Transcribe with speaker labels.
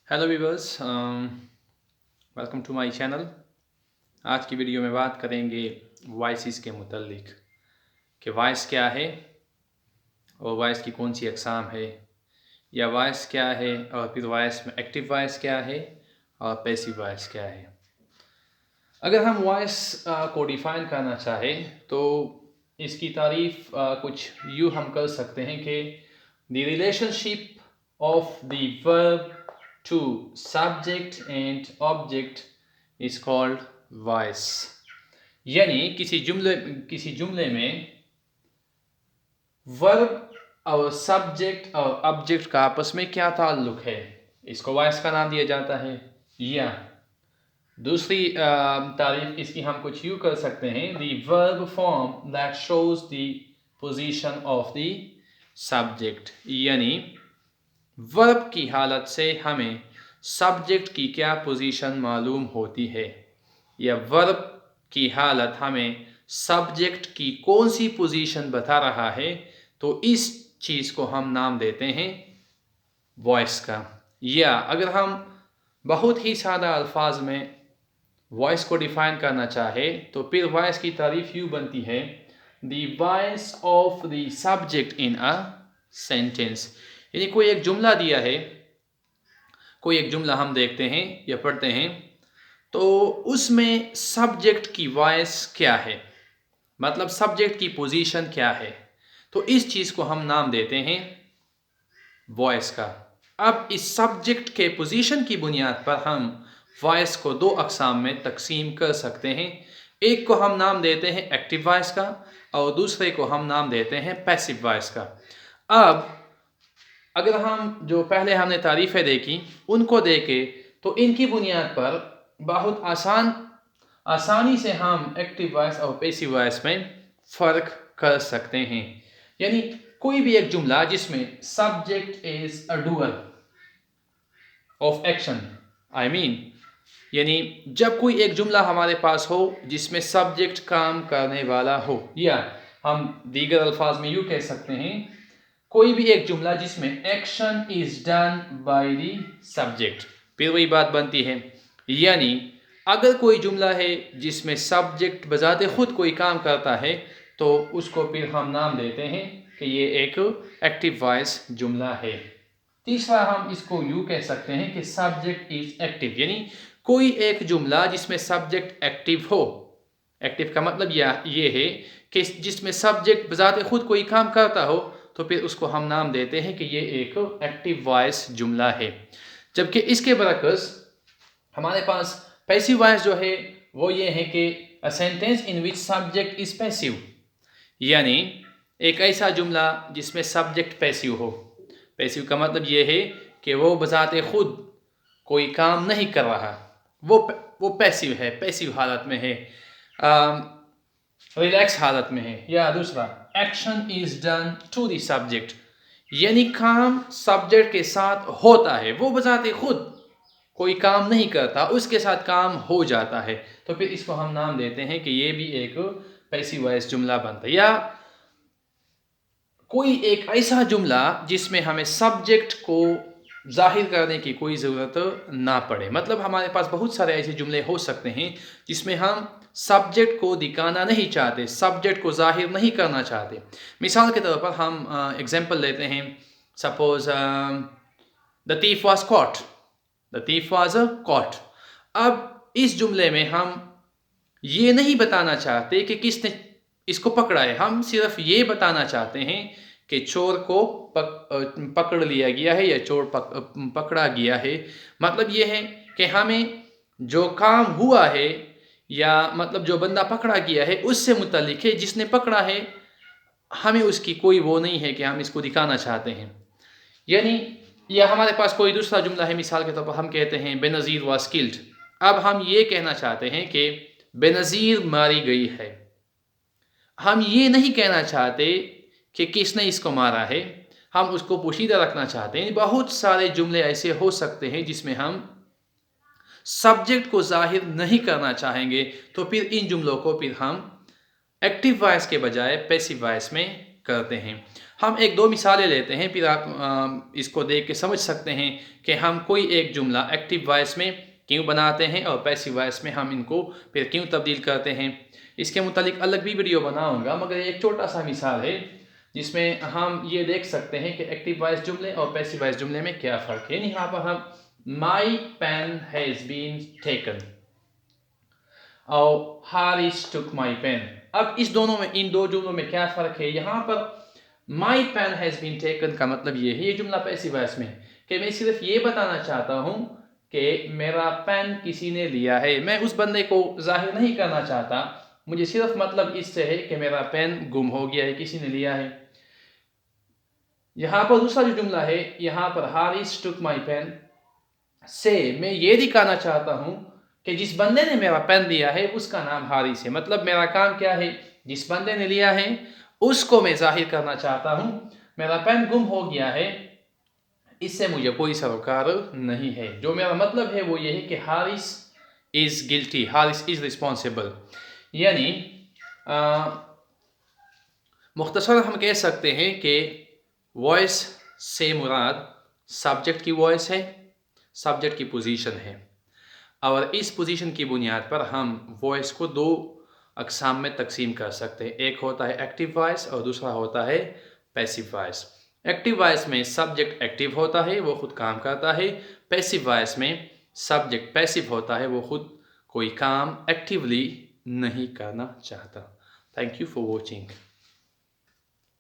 Speaker 1: Hello viewers, welcome to my channel. आज की video में बात करेंगे वॉइसेस के मुतल्लिक कि वॉइस क्या है और वॉइस की कौन सी अक़साम है, या वॉइस क्या है और फिर वॉइस में एक्टिव वॉइस क्या है और पैसिव वॉइस क्या है। अगर हम वॉइस को डिफ़ाइन करना चाहें तो इसकी तारीफ़ कुछ यूँ हम कर सकते हैं कि the relationship of the verb to subject and object is called voice। यानी किसी जुमले में वर्ब और सब्जेक्ट और ऑब्जेक्ट का आपस में क्या ताल्लुक है, इसको वॉइस का नाम दिया जाता है। या दूसरी तारीफ इसकी हम कुछ यूँ कर सकते हैं, the verb form that shows the position of the subject। यानी वर्ब की हालत से हमें सब्जेक्ट की क्या पोजीशन मालूम होती है, या वर्ब की हालत हमें सब्जेक्ट की कौन सी पोजीशन बता रहा है, तो इस चीज़ को हम नाम देते हैं वॉइस का। या अगर हम बहुत ही सादा अल्फाज में वॉइस को डिफ़ाइन करना चाहे तो फिर वॉइस की तारीफ यूँ बनती है, the voice of the subject in a sentence. यानी कोई एक जुमला दिया है, कोई एक जुमला हम देखते हैं या पढ़ते हैं, तो उसमें सब्जेक्ट की वॉइस क्या है, मतलब सब्जेक्ट की पोजीशन क्या है, तो इस चीज़ को हम नाम देते हैं वॉइस का। अब इस सब्जेक्ट के पोजीशन की बुनियाद पर हम वॉइस को दो अक़साम में तकसीम कर सकते हैं। एक को हम नाम देते हैं एक्टिव वॉइस का और दूसरे को हम नाम देते हैं पैसिव वॉइस का। अब अगर हम जो पहले हमने तारीफ़ें देखी उनको देखें तो इनकी बुनियाद पर बहुत आसानी से हम एक्टिव वॉइस और पैसिव वॉइस में फ़र्क कर सकते हैं। यानी कोई भी एक जुमला जिसमें subject is a doer of action, यानी जब कोई एक जुमला हमारे पास हो जिसमें सब्जेक्ट काम करने वाला हो, या हम दीगर अल्फाज में यूँ कह सकते हैं, कोई भी एक जुमला जिसमें action is done by the subject, फिर वही बात बनती है। यानी अगर कोई जुमला है जिसमें सब्जेक्ट बजाते खुद कोई काम करता है तो उसको फिर हम नाम देते हैं कि ये एक एक्टिव वॉइस जुमला है। तीसरा हम इसको यूँ कह सकते हैं कि सब्जेक्ट इज एक्टिव, यानी कोई एक जुमला जिसमें सब्जेक्ट एक्टिव हो। एक्टिव का मतलब ये है कि जिसमें सब्जेक्ट बजाते खुद कोई काम करता हो, तो फिर उसको हम नाम देते हैं कि ये एक एक्टिव वॉइस जुमला है। जबकि इसके बरक्स हमारे पास पैसिव वॉइस जो है वो ये है कि a sentence in which subject is passive, यानी एक ऐसा जुमला जिसमें सब्जेक्ट पैसिव हो। पैसिव का मतलब ये है कि वो बजाते खुद कोई काम नहीं कर रहा, वो पैसिव है, पैसिव हालत में है, रिलैक्स हालत में है। या दूसरा, action is done to the subject, यानी काम सब्जेक्ट के साथ होता है, वो बजाते खुद कोई काम नहीं करता, उसके साथ काम हो जाता है, तो फिर इसको हम नाम देते हैं कि ये भी एक पैसिव वॉइस जुमला बनता है। या कोई एक ऐसा जुमला जिसमें हमें सब्जेक्ट को जाहिर करने की कोई ज़रूरत ना पड़े, मतलब हमारे पास बहुत सारे ऐसे जुमले हो सकते हैं जिसमें हम सब्जेक्ट को दिखाना नहीं चाहते, सब्जेक्ट को जाहिर नहीं करना चाहते। मिसाल के तौर पर हम एग्जांपल लेते हैं, suppose the thief was cot, the thief was cot. अब इस जुमले में हम ये नहीं बताना चाहते कि किसने इसको पकड़ा है, हम सिर्फ ये बताना चाहते हैं कि चोर को पकड़ लिया गया है या चोर पकड़ा गया है। मतलब ये है कि हमें जो काम हुआ है या मतलब जो बंदा पकड़ा गया है उससे मुतल्लिक है, जिसने पकड़ा है हमें उसकी कोई वो नहीं है कि हम इसको दिखाना चाहते हैं। यानी या हमारे पास कोई दूसरा जुमला है, मिसाल के तौर पर हम कहते हैं बेनज़ीर वाज किल्ड। अब हम ये कहना चाहते हैं कि बेनज़ीर मारी गई है, हम ये नहीं कहना चाहते कि किसने इसको मारा है, हम उसको पोशीदा रखना चाहते हैं। बहुत सारे जुमले ऐसे हो सकते हैं जिसमें हम सब्जेक्ट को जाहिर नहीं करना चाहेंगे, तो फिर इन जुमलों को फिर हम एक्टिव वॉइस के बजाय पैसिव वॉइस में کرتے ہیں۔ ہم ایک دو مثالیں لیتے ہیں، پھر آپ اس کو دیکھ کے سمجھ سکتے ہیں کہ ہم کوئی ایک جملہ ایکٹیو وائس میں کیوں بناتے ہیں اور پیسیو وائس میں ہم ان کو پھر کیوں تبدیل کرتے ہیں۔ اس کے متعلق الگ بھی ویڈیو بناؤں گا، مگر ایک چھوٹا سا مثال ہے جس میں ہم یہ دیکھ سکتے ہیں کہ ایکٹیو وائس جملے اور پیسیو وائس جملے میں کیا فرق ہے۔ یہاں پر ہم my pen has been taken اور Haris took my pen۔ اب اس دونوں میں، ان دو جملوں میں کیا فرق ہے؟ یہاں پر my pen has been taken کا مطلب یہ ہے، یہ جملہ پیسیو وائس میں کہ میں صرف یہ بتانا چاہتا ہوں کہ میرا پین کسی نے لیا ہے، میں اس بندے کو ظاہر نہیں کرنا چاہتا، مجھے صرف مطلب اس سے ہے کہ میرا پین گم ہو گیا ہے، کسی نے لیا ہے۔ یہاں پر دوسرا جو جملہ ہے، یہاں پر Haris took my pen سے میں یہ دکھانا چاہتا ہوں کہ جس بندے نے میرا پین لیا ہے اس کا نام حارث ہے۔ مطلب میرا کام کیا ہے؟ جس بندے نے لیا ہے اس کو میں ظاہر کرنا چاہتا ہوں میرا پین گم ہو گیا ہے، اس سے مجھے کوئی سروکار نہیں ہے۔ جو میرا مطلب ہے وہ یہ ہے کہ Haris is guilty، Haris is responsible۔ یعنی مختصر ہم کہہ سکتے ہیں کہ وائس سے مراد سبجیکٹ کی وائس ہے، سبجیکٹ کی پوزیشن ہے، اور اس پوزیشن کی بنیاد پر ہم وائس کو دو اقسام میں تقسیم کر سکتے ہیں۔ ایک ہوتا ہے ایکٹیو وائس اور دوسرا ہوتا ہے پیسیو وائس۔ ایکٹیو وائس میں سبجیکٹ ایکٹیو ہوتا ہے، وہ خود کام کرتا ہے۔ پیسیو وائس میں سبجیکٹ پیسیو ہوتا ہے، وہ خود کوئی کام ایکٹیولی نہیں کرنا چاہتا۔ Thank you for watching.